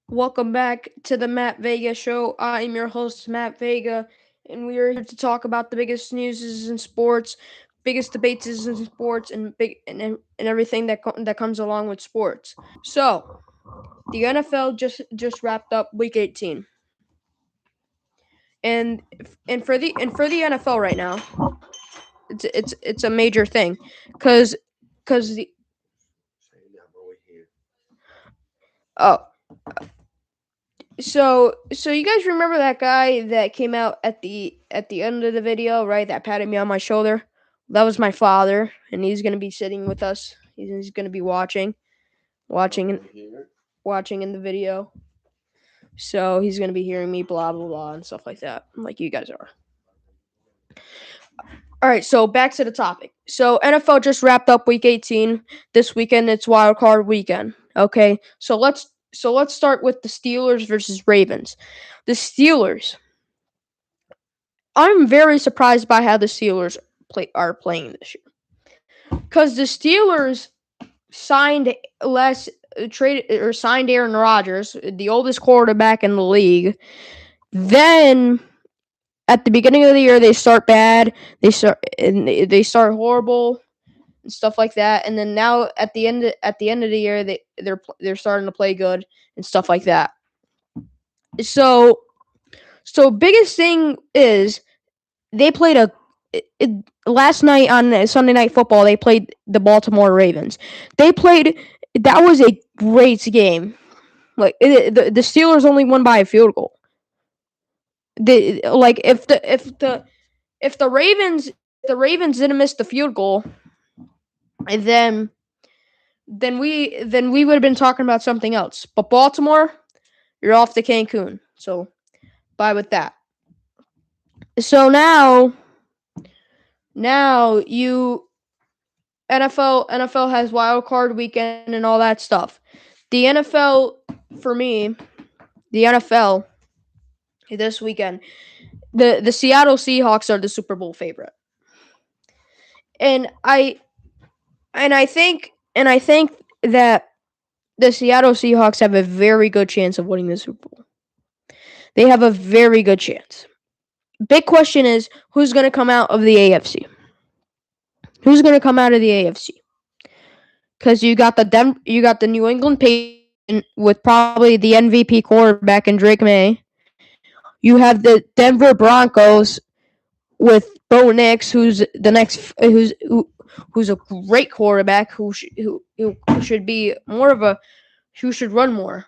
Welcome back to the Matt Vega Show. I'm your host, Matt Vega, and we are here to talk about the biggest news in sports, biggest debates in sports, and everything that comes along with sports. So, the NFL just wrapped up Week 18, and for the NFL right now, it's a major thing, because the oh so you guys remember that guy that came out at the end of the video, right? That patted me on my shoulder. That was my father, and he's gonna be sitting with us. He's gonna be watching, watching in the video. So he's gonna be hearing me blah blah blah and stuff like that, like you guys are. All right, so back to the topic. So NFL just wrapped up Week 18 this weekend. It's Wild Card Weekend. Okay, so let's start with the Steelers versus Ravens. The Steelers. I'm very surprised by how the Steelers are playing this year, because the Steelers signed less traded or signed Aaron Rodgers, the oldest quarterback in the league. Then at the beginning of the year, they start bad. They start horrible and stuff like that. And then now at the end of the year, they're starting to play good and stuff like that. So biggest thing is they played last night on Sunday Night Football. They played the Baltimore Ravens. That was a great game. The Steelers only won by a field goal. If the Ravens didn't miss the field goal, then we would have been talking about something else. But Baltimore, you're off to Cancun. So bye with that. So now you NFL has wild card weekend and all that stuff. The NFL for me, the NFL this weekend, the Seattle Seahawks are the Super Bowl favorite. And I think that the Seattle Seahawks have a very good chance of winning the Super Bowl. They have a very good chance. Big question is who's going to come out of the AFC? Who's going to come out of the AFC? Because you got the New England Patriots with probably the MVP quarterback in Drake May. You have the Denver Broncos with Bo Nix, who's a great quarterback who should be more of a who should run more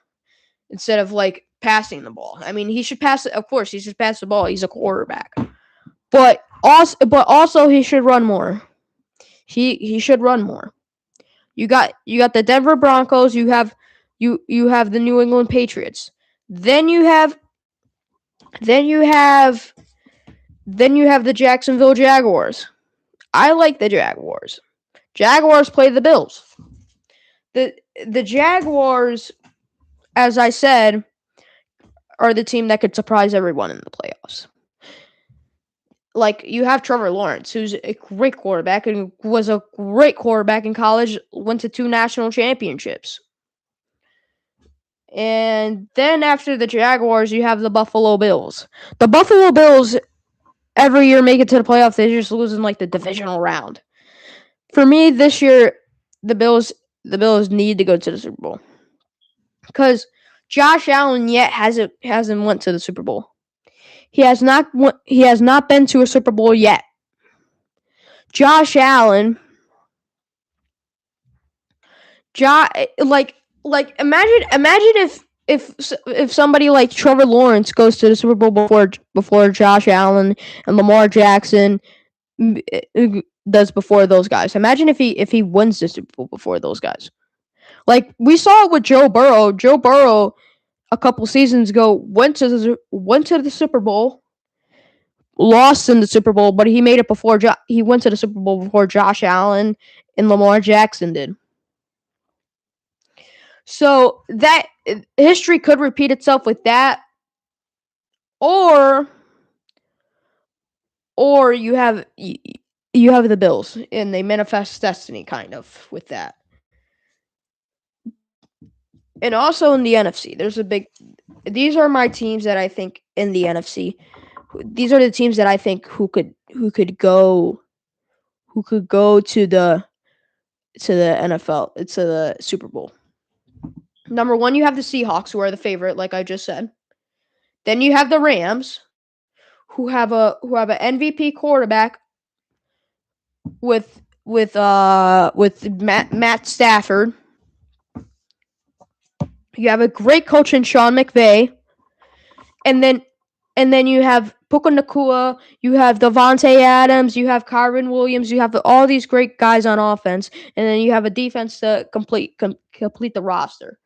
instead of like passing the ball. I mean, he should pass it. Of course, he should pass the ball. He's a quarterback, but also he should run more. He should run more. You got the Denver Broncos. You have the New England Patriots. Then you have then you have then you have the Jacksonville Jaguars. I like the Jaguars. Jaguars play the Bills. The the Jaguars, as I said, are the team that could surprise everyone in the playoffs. Like you have Trevor Lawrence, who's a great quarterback and was a great quarterback in college, went to two national championships. And then after the Jaguars, you have the Buffalo Bills. The Buffalo Bills every year make it to the playoffs. They just lose in like the divisional round. For me, this year, the Bills the Bills need to go to the Super Bowl because Josh Allen yet hasn't went to the Super Bowl. He has not been to a Super Bowl yet. Josh Allen, jo- like imagine if somebody like Trevor Lawrence goes to the Super Bowl before Josh Allen and Lamar Jackson does before those guys. Imagine if he wins the Super Bowl before those guys. Like we saw it with Joe Burrow. Joe Burrow a couple seasons ago went to the Super Bowl, lost in the Super Bowl, but he made it before he went to the Super Bowl before Josh Allen and Lamar Jackson did. So that history could repeat itself with that, or you have the Bills and they manifest destiny kind of with that. And also in the NFC, there's a big. These are my teams that I think in the NFC. These are the teams that I think who could go to the NFL to the Super Bowl. Number one, you have the Seahawks, who are the favorite, like I just said. Then you have the Rams, who have an MVP quarterback with Matt Stafford. You have a great coach in Sean McVay, and then you have Puka Nakua, you have Devontae Adams, you have Kyron Williams, you have all these great guys on offense, and then you have a defense to complete the roster.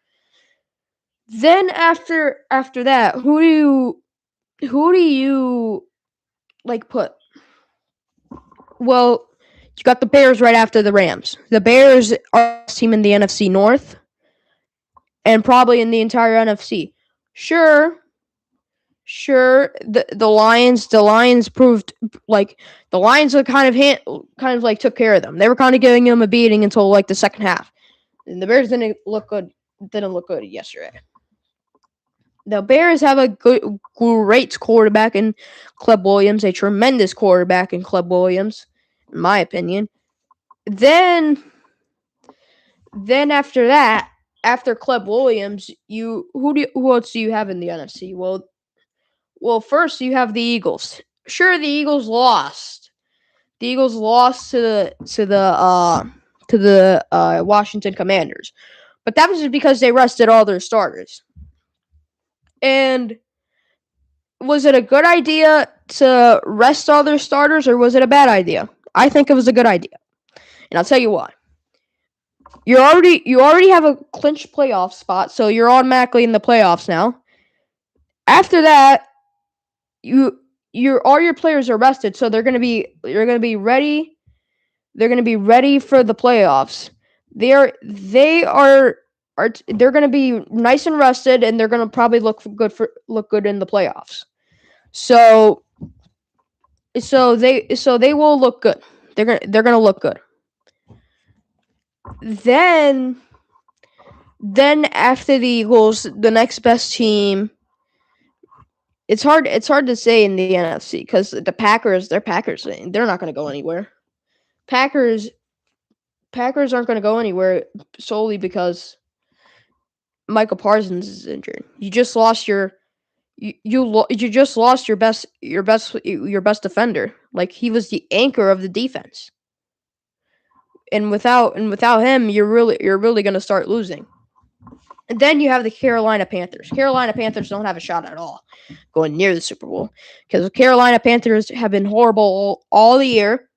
Then after that, who do you like put? Well, you got the Bears right after the Rams. The Bears are the team in the NFC North and probably in the entire NFC. Sure, the Lions proved like the Lions are kind of like took care of them. They were kind of giving them a beating until like the second half. And the Bears didn't look good yesterday. The Bears have a great quarterback in Caleb Williams, a tremendous quarterback in Caleb Williams, in my opinion. Then after that, after Caleb Williams, who else do you have in the NFC? Well, first you have the Eagles. Sure, the Eagles lost. The Eagles lost to the Washington Commanders, but that was just because they rested all their starters. And was it a good idea to rest all their starters, or was it a bad idea? I think it was a good idea, and I'll tell you why. You already have a clinched playoff spot, so you're automatically in the playoffs now. After that, all your players are rested, so you're gonna be ready. They're gonna be ready for the playoffs. They're gonna be nice and rested, and they're gonna probably look good in the playoffs. So they will look good. They're gonna look good. Then after the Eagles, the next best team. It's hard to say in the NFC because the Packers, they're Packers. They're not going to go anywhere. Packers aren't going to go anywhere solely because Michael Parsons is injured. You just lost your best defender. Like, he was the anchor of the defense. And without him, you're really going to start losing. And then you have the Carolina Panthers. Carolina Panthers don't have a shot at all going near the Super Bowl because the Carolina Panthers have been horrible all the year.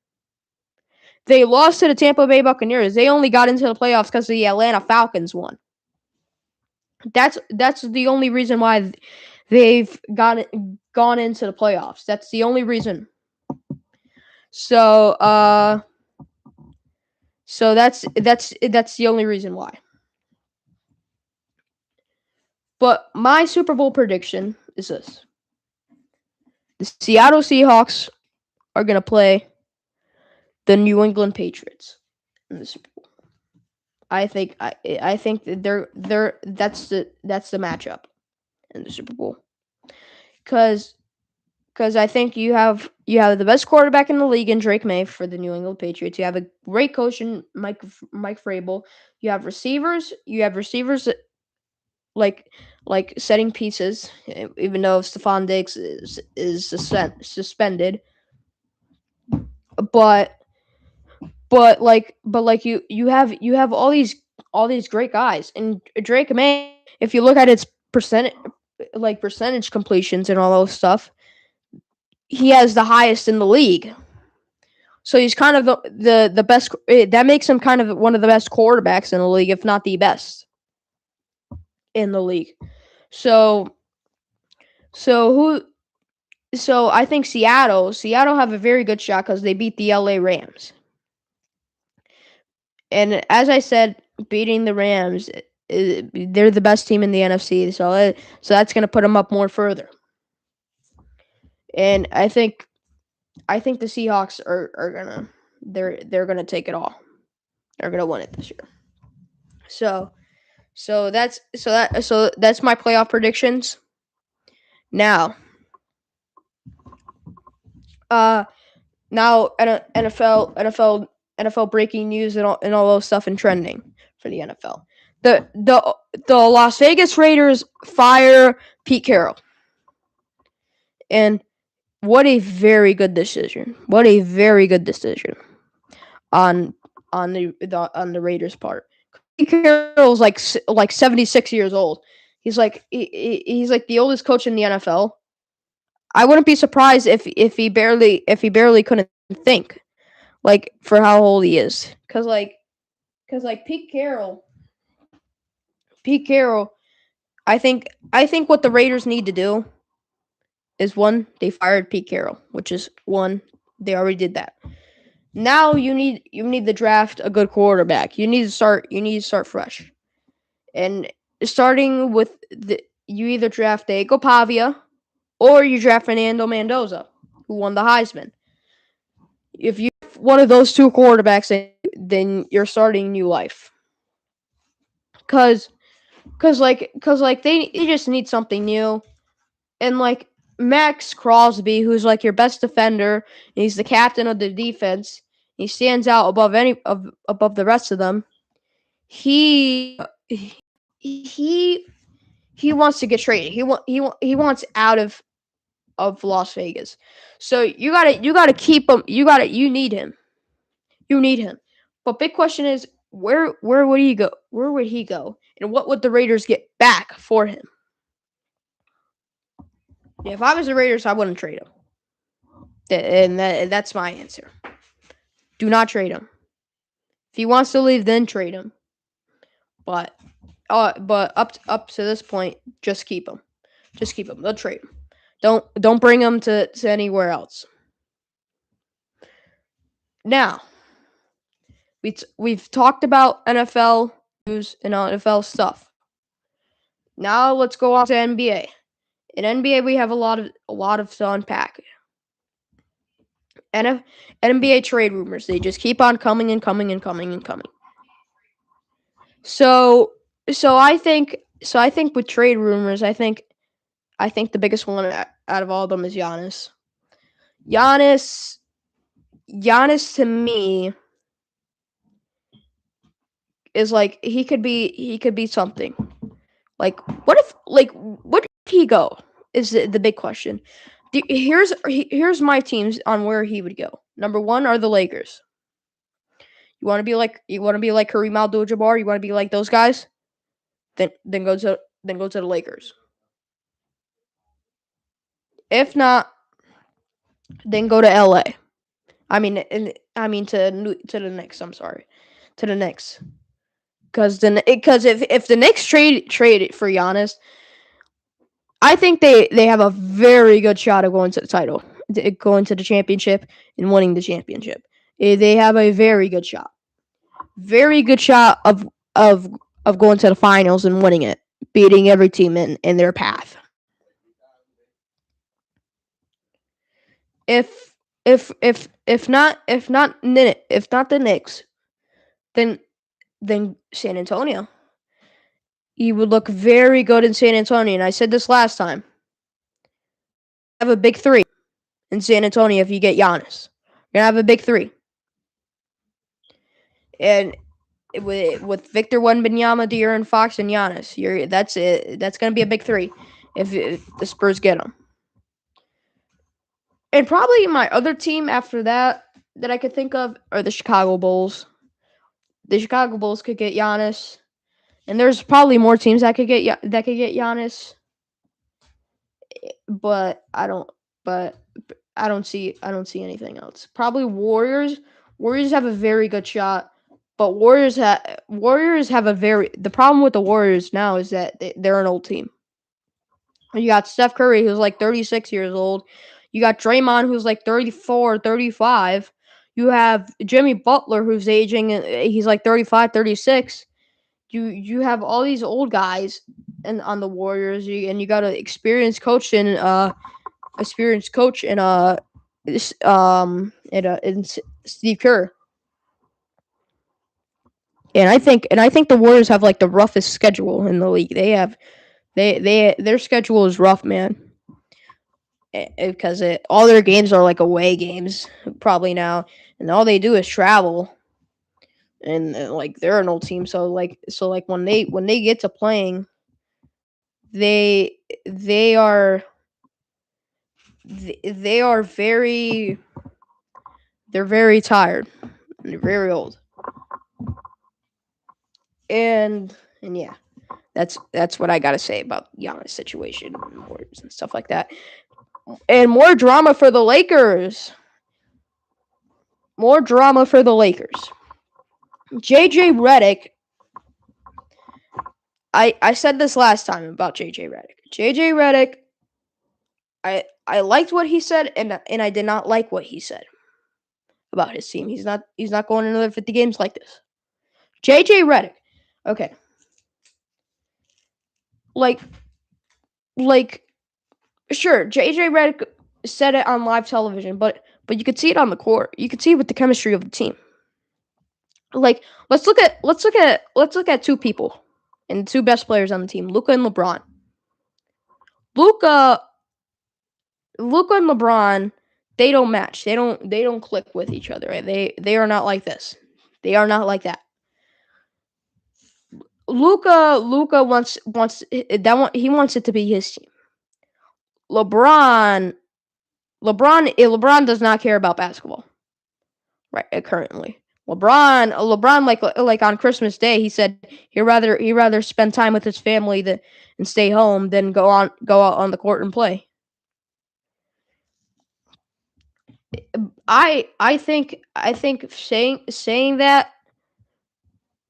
They lost to the Tampa Bay Buccaneers. They only got into the playoffs because the Atlanta Falcons won. That's the only reason why they've gone into the playoffs. That's the only reason. So that's the only reason why. But my Super Bowl prediction is this: the Seattle Seahawks are going to play the New England Patriots in the Super Bowl. I think that that's the matchup in the Super Bowl. Cuz I think you have the best quarterback in the league in Drake May for the New England Patriots. You have a great coach in Mike Vrabel. You have receivers like setting pieces, even though Stephon Diggs is suspended. But you have all these great guys, and Drake May, if you look at its percentage completions and all those stuff, he has the highest in the league. So he's kind of the best. That makes him kind of one of the best quarterbacks in the league, if not the best in the league. So I think Seattle have a very good shot because they beat the LA Rams. And as I said, beating the Rams, they're the best team in the NFC. So that's going to put them up more further. And I think the Seahawks are gonna they're gonna take it all. They're gonna win it this year. So So that's my playoff predictions. Now, uh, now NFL breaking news and all those stuff and trending for the NFL. The Las Vegas Raiders fire Pete Carroll, and what a very good decision. What a very good decision on the Raiders' part. Pete Carroll's like 76 years old. He's like the oldest coach in the NFL. I wouldn't be surprised if he barely couldn't think, like, for how old he is. Cause Pete Carroll, I think what the Raiders need to do is, one, they fired Pete Carroll, which is one, they already did that. Now you need to draft a good quarterback. You need to start fresh. And starting with you either draft Diego Pavia or you draft Fernando Mendoza, who won the Heisman. If you have one of those two quarterbacks, then you're starting new life. Cause, cause they just need something new. And like Max Crosby, who's like your best defender, and he's the captain of the defense. He stands out above the rest of them. He he he wants to get traded. He wants out of Las Vegas. So you gotta keep him. You need him. You need him. But big question is, where would he go? Where would he go? And what would the Raiders get back for him? Yeah, if I was the Raiders, I wouldn't trade him. And that's my answer. Do not trade him. If he wants to leave, then trade him. But up to this point, just keep him. Just keep him. They'll trade him. Don't bring him to anywhere else. Now, we've talked about NFL news and NFL stuff. Now let's go on to NBA. In NBA, we have a lot of to unpack. NBA trade rumors, they just keep on coming and coming and coming and coming. So I think with trade rumors, I think the biggest one out of all of them is Giannis. Giannis Giannis to me is like he could be something. Like what if he go? Is the big question. Here's my teams on where he would go. Number one are the Lakers. You want to be like Kareem Abdul-Jabbar. You want to be like those guys. Then go to the Lakers. If not, then go to LA. To the Knicks. I'm sorry, to the Knicks. Because if the Knicks trade it for Giannis, I think they have a very good shot of going to the title, going to the championship and winning the championship. They have a very good shot of going to the finals and winning it, beating every team in their path. If not the Knicks, then San Antonio. You would look very good in San Antonio. And I said this last time. Have a big three in San Antonio if you get Giannis. You're gonna have a big three. And with Victor Wembanyama, De'Aaron Fox, and Giannis, that's it. That's gonna be a big three if the Spurs get them. And probably my other team after that I could think of are the Chicago Bulls. The Chicago Bulls could get Giannis, and there's probably more teams that could get Giannis, but I don't see anything else. Probably Warriors. Warriors have a very good shot, but Warriors have a very the problem with the Warriors now is that they're an old team. You got Steph Curry, who's like 36 years old. You got Draymond, who's like 34, 35. You have Jimmy Butler, who's aging. He's like 35, 36. You have all these old guys and on the Warriors, and you got an experienced coach in Steve Kerr. And I think the Warriors have like the roughest schedule in the league. Their schedule is rough, man. Because all their games are like away games probably now, and all they do is travel. And like they're an old team, so like when they get to playing, they they are they are very they're very tired. They're very old. And yeah, that's what I gotta say about Giannis' situation and Warriors and stuff like that. And more drama for the Lakers. More drama for the Lakers. JJ Redick. I said this last time about JJ Redick. JJ Redick. I liked what he said, and I did not like what he said about his team. He's not going another 50 games like this. JJ Redick. Okay. Like sure, JJ Redick said it on live television, but you could see it on the court. You could see it with the chemistry of the team. Like let's look at two people and the two best players on the team, Luka and LeBron. Luka and LeBron, they don't match. They don't click with each other. Right? They are not like this. They are not like that. Luka wants that one. He wants it to be his team. LeBron does not care about basketball. Right, currently. LeBron like on Christmas Day, he said he'd rather spend time with his family and stay home than go out on the court and play. I think saying that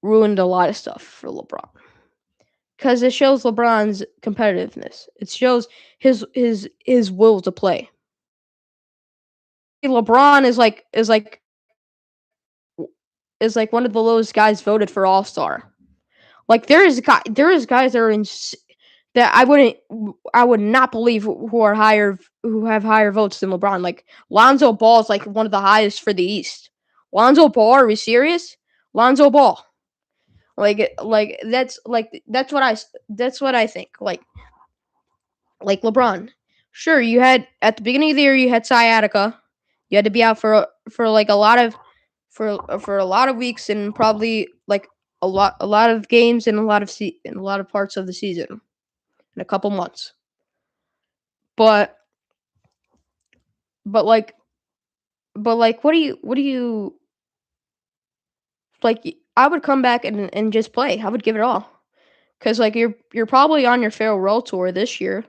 ruined a lot of stuff for LeBron. Because it shows LeBron's competitiveness. It shows his will to play. LeBron is like one of the lowest guys voted for All-Star. Like there is guys that are that I would not believe who have higher votes than LeBron. Like Lonzo Ball is like one of the highest for the East. Lonzo Ball, are we serious? Lonzo Ball. That's what I think. Like LeBron. Sure, you had at the beginning of the year you had sciatica. You had to be out for like a lot of weeks and probably like a lot of games and a lot of parts of the season in a couple months. But like what do you like? I would come back and just play. I would give it all. Cause like you're probably on your farewell tour this year,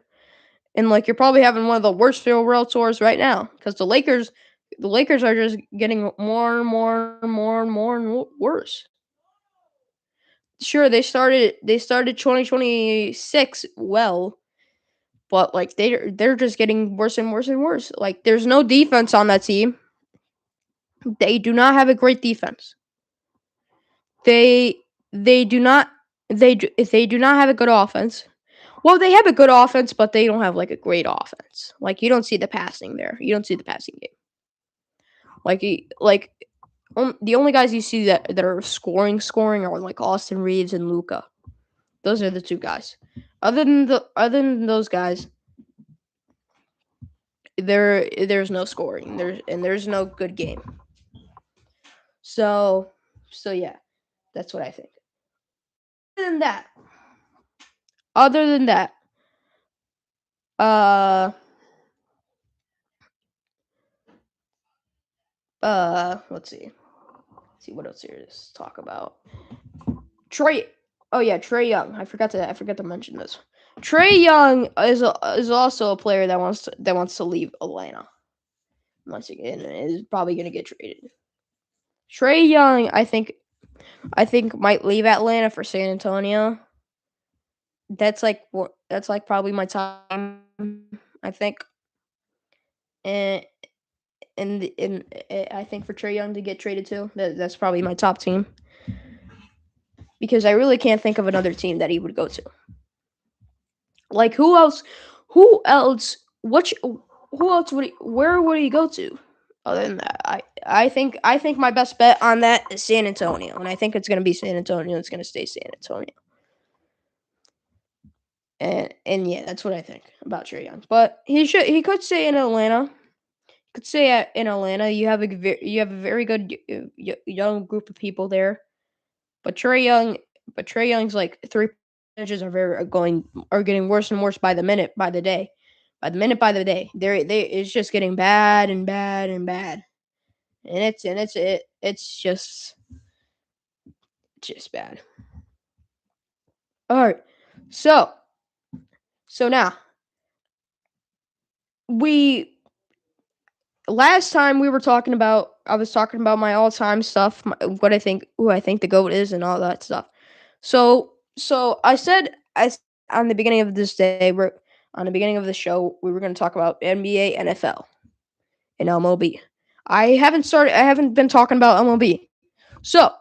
and like you're probably having one of the worst farewell tours right now. Cause the Lakers are just getting more and more worse. Sure, they started 2026 well, but like they're just getting worse and worse and worse. Like there's no defense on that team. They do not have a great defense. They do not they do not have a good offense. Well, they have a good offense, but they don't have like a great offense. Like you don't see the passing there. You don't see the passing game. Like the only guys you see that are scoring are like Austin Reeves and Luka. Those are the two guys. Other than those guys, there's no scoring. There's no good game. So yeah, that's what I think. Other than that, other than that, uh, let's see. Let's see what else here to talk about. Trey. Oh yeah, Trae Young. I forgot to mention this. Trae Young is also a player that wants to leave Atlanta. Once again, is probably going to get traded. Trae Young, I think might leave Atlanta for San Antonio. That's probably my time. I think, and I think for Trae Young to get traded too, that's probably my top team. Because I really can't think of another team that he would go to. Like who else? Who else would where would he go to? Other than that, I think my best bet on that is San Antonio, and I think it's going to be San Antonio. It's going to stay San Antonio, and yeah, that's what I think about Trey Young. But he could stay in Atlanta. Could say in Atlanta, you have a very good young group of people there. But Trey Young's like three percentages are getting worse and worse by the minute, by the day, by the day. They it's just getting bad and bad and bad, and it's just bad. All right, so now we last time we were talking about I was talking about my all-time stuff, what I think who I think the GOAT is and all that stuff. So I said on the beginning of this day, we're on the beginning of the show, we were going to talk about NBA, NFL, and MLB. I haven't been talking about MLB. So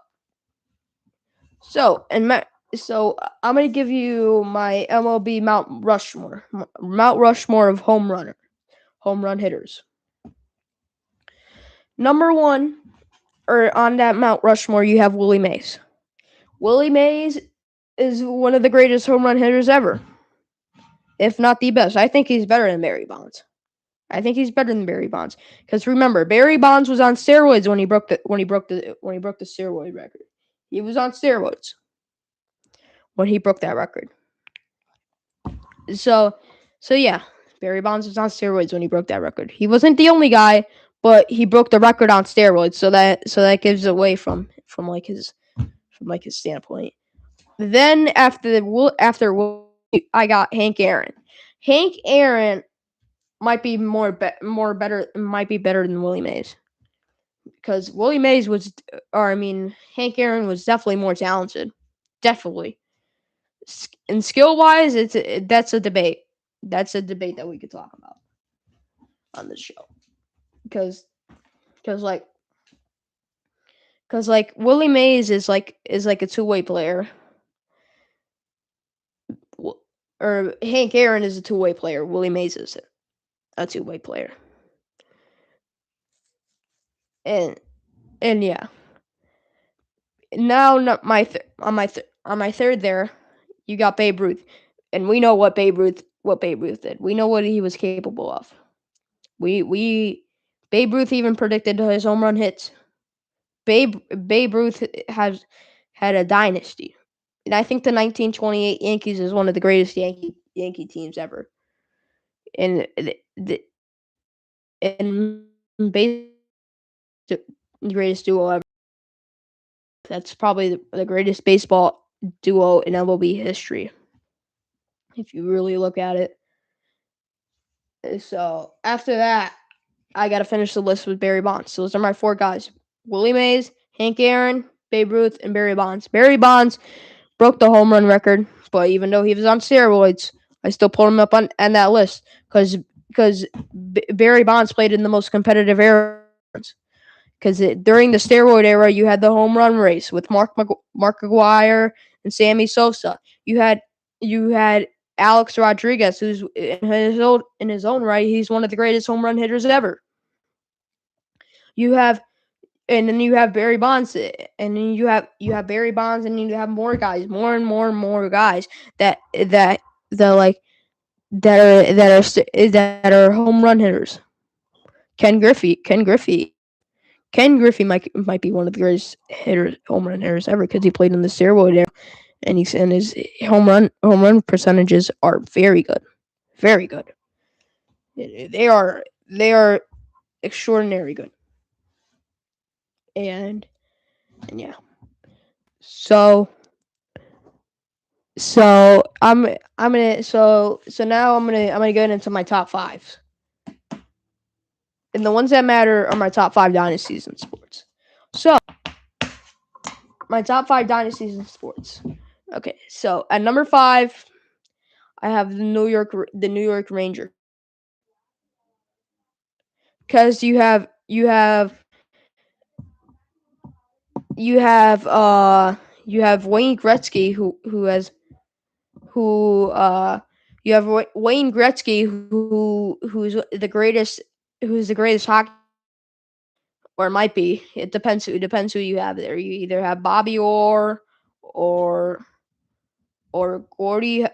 so and ma- so I'm going to give you my MLB Mount Rushmore of home run hitters. Number 1, or on that Mount Rushmore, you have Willie Mays. Willie Mays is one of the greatest home run hitters ever, if not the best. I think he's better than Barry Bonds. Because remember, Barry Bonds was on steroids when he broke the steroid record. He was on steroids when he broke that record. So yeah, Barry Bonds was on steroids when he broke that record. He wasn't the only guy, but he broke the record on steroids. So that gives away from his standpoint. Then I got Hank Aaron. Hank Aaron might be might be better than Willie Mays, because Hank Aaron was definitely more talented, definitely. And skill wise, that's a debate. That's a debate that we could talk about on this show, because because like Willie Mays is like a two-way player, or Hank Aaron is a two-way player. Willie Mays is a two-way player, and yeah. Now, on my third there, you got Babe Ruth, and we know what Babe Ruth did. We know what he was capable of. We Babe Ruth even predicted his home run hits. Babe Ruth has had a dynasty, and I think the 1928 Yankees is one of the greatest Yankee teams ever. And basically the greatest duo ever. That's probably the greatest baseball duo in MLB history, if you really look at it. So after that, I got to finish the list with Barry Bonds. So those are my 4 guys: Willie Mays, Hank Aaron, Babe Ruth, and Barry Bonds. Barry Bonds broke the home run record, but even though he was on steroids, I still put him up on that list because Barry Bonds played in the most competitive era. Because during the steroid era, you had the home run race with Mark McGwire and Sammy Sosa. You had Alex Rodriguez, who's in his own right, he's one of the greatest home run hitters ever. And then you have Barry Bonds, and then you have Barry Bonds, and you have more guys, more and more guys that are home run hitters. Ken Griffey might be one of the greatest home run hitters ever, because he played in the steroid era, and his home run percentages are very good, very good. They are extraordinary good, and yeah. So now I'm gonna get into my top 5. And the ones that matter are my top 5 dynasties in sports. So, my top 5 dynasties in sports. Okay, so at number 5, I have the New York Rangers. Because you have Wayne Gretzky, who's the greatest hockey or it might be. It depends. It depends who you have there. You either have Bobby Orr, or Gordie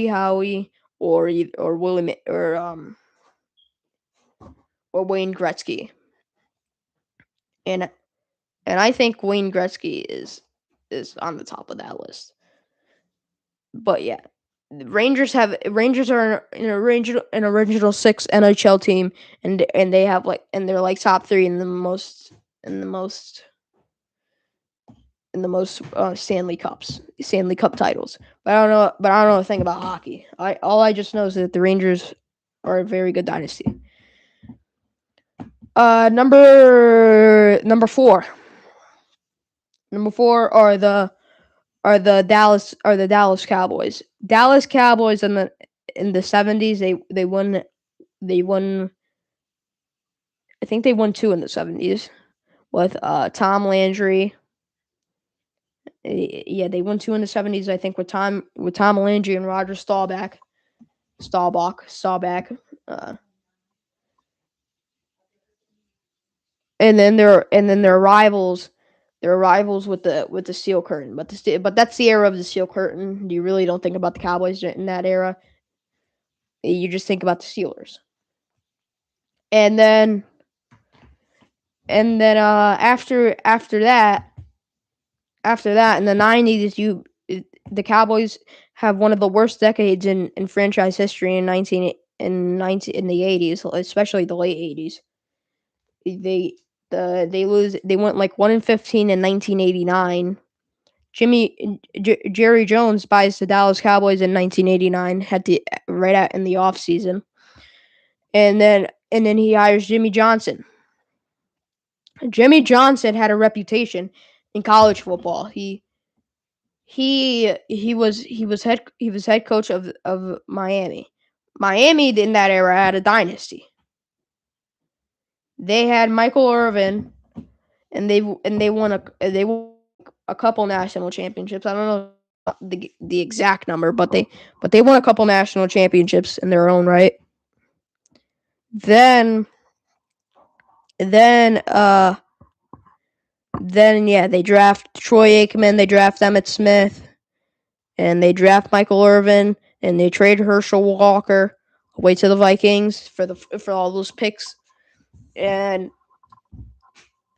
Howe, or Willie or Wayne Gretzky. And I think Wayne Gretzky is on the top of that list. But yeah, the Rangers are an original six NHL team, and they have and they're like top three in the most Stanley Cup titles. But I don't know a thing about hockey. I just know is that the Rangers are a very good dynasty. Number four. Number four are the Dallas Cowboys. Dallas Cowboys in the 70s, they won I think they won two in the 70s with Tom Landry. Yeah, they won two in the 70s, I think, with Tom Landry and Roger Staubach. Uh, and then their rivals. Their rivals with the Steel Curtain, but that's the era of the Steel Curtain. You really don't think about the Cowboys in that era. You just think about the Steelers. And then after that in the 90s, the Cowboys have one of the worst decades in franchise history in the 80s, especially the late 80s. They went like 1-15 in 1989. Jerry Jones buys the Dallas Cowboys in 1989 in the off season. And then he hires Jimmy Johnson. Jimmy Johnson had a reputation in college football. He was head coach of Miami. Miami in that era had a dynasty. They had Michael Irvin, and they won a couple national championships. I don't know the exact number, but they won a couple national championships in their own right. Then then uh then yeah, they draft Troy Aikman, they draft Emmett Smith, and they draft Michael Irvin, and they trade Herschel Walker away to the Vikings for all those picks, and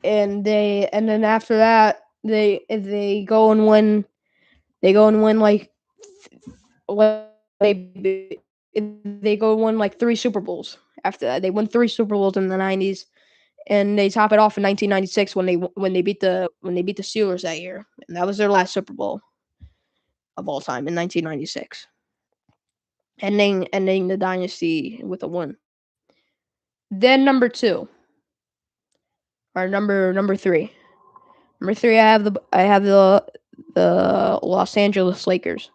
then after that they go and win like they go and win like three Super Bowls. After that, they won three Super Bowls in the 90s, and they top it off in 1996 when they beat the Steelers that year, and that was their last Super Bowl of all time in 1996, ending the dynasty with a win. Then number three. Number three, I have the Los Angeles Lakers.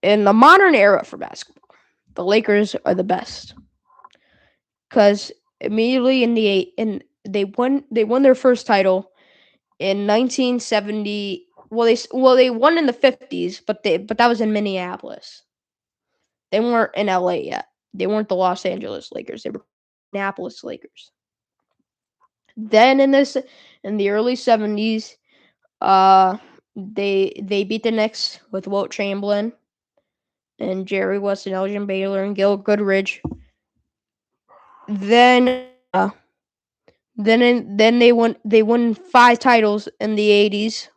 In the modern era for basketball, the Lakers are the best because immediately they won their first title in 1970. They won in the 50s, but that was in Minneapolis. They weren't in LA yet. They weren't the Los Angeles Lakers. They were Minneapolis Lakers. Then in the early 70s, they beat the Knicks with Wilt Chamberlain and Jerry West and Elgin Baylor and Gil Goodrich. Then they won 5 titles in the 80s.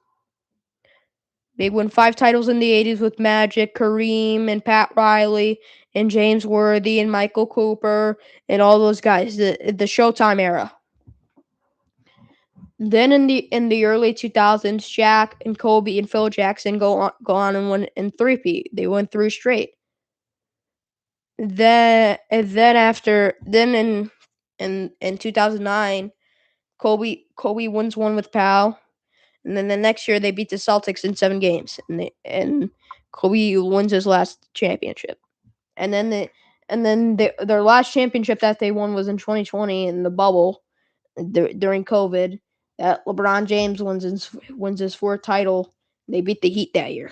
They won 5 titles in the 80s with Magic, Kareem, and Pat Riley, and James Worthy, and Michael Cooper, and all those guys. The Showtime era. Then in the early 2000s, Shaq and Kobe and Phil Jackson go on and win in three-peat. They won 3 straight. Then in 2009, Kobe wins one with Pau. And then the next year they beat the Celtics in 7 games, and Kobe wins his last championship. And then their last championship that they won was in 2020 in the bubble during COVID. That LeBron James wins his 4th title. They beat the Heat that year,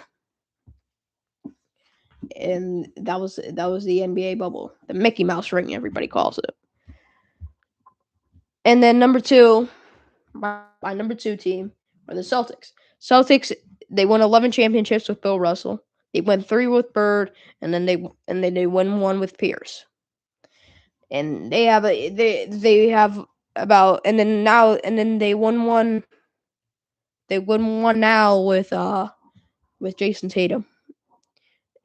and that was the NBA bubble, the Mickey Mouse ring, everybody calls it. And then number two, my number two team are the Celtics. Celtics, they won 11 championships with Bill Russell. They won 3 with Bird, and then they won 1 with Pierce. And they have about and then they won one. They won one now with Jason Tatum.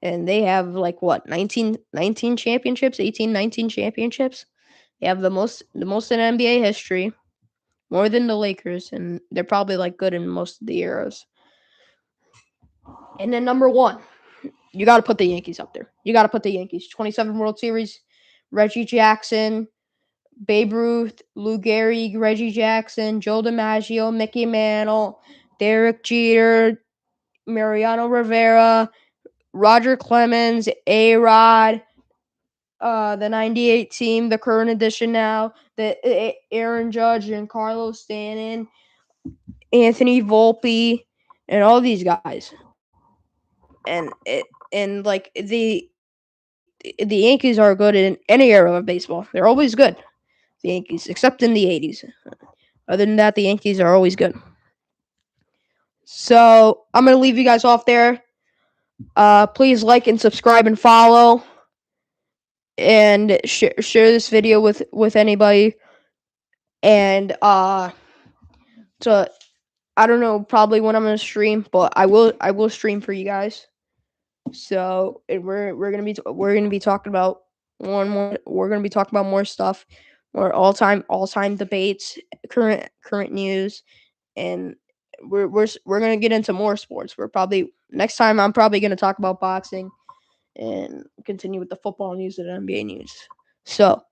And they have like what 19 championships, 18, 19 championships. They have the most in NBA history, more than the Lakers, and they're probably like good in most of the eras. And then number one, you got to put the Yankees up there. You got to put the Yankees. 27 World Series, Reggie Jackson, Babe Ruth, Lou Gehrig, Reggie Jackson, Joe DiMaggio, Mickey Mantle, Derek Jeter, Mariano Rivera, Roger Clemens, A-Rod, the 98 team, the current edition now, the Aaron Judge and Carlos Stanton, Anthony Volpe, and all these guys. And like the Yankees are good in any era of baseball. They're always good. The Yankees, except in the 80s. Other than that, the Yankees are always good. So I'm gonna leave you guys off there. Please like and subscribe and follow, and share this video with anybody. And so I don't know probably when I'm gonna stream, but I will stream for you guys. So we're gonna be talking about more. We're gonna be talking about more stuff, more all time debates, current news, and we're gonna get into more sports. We're probably next time I'm probably gonna talk about boxing and continue with the football news and NBA news. So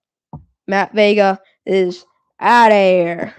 Matt Vega is out of here.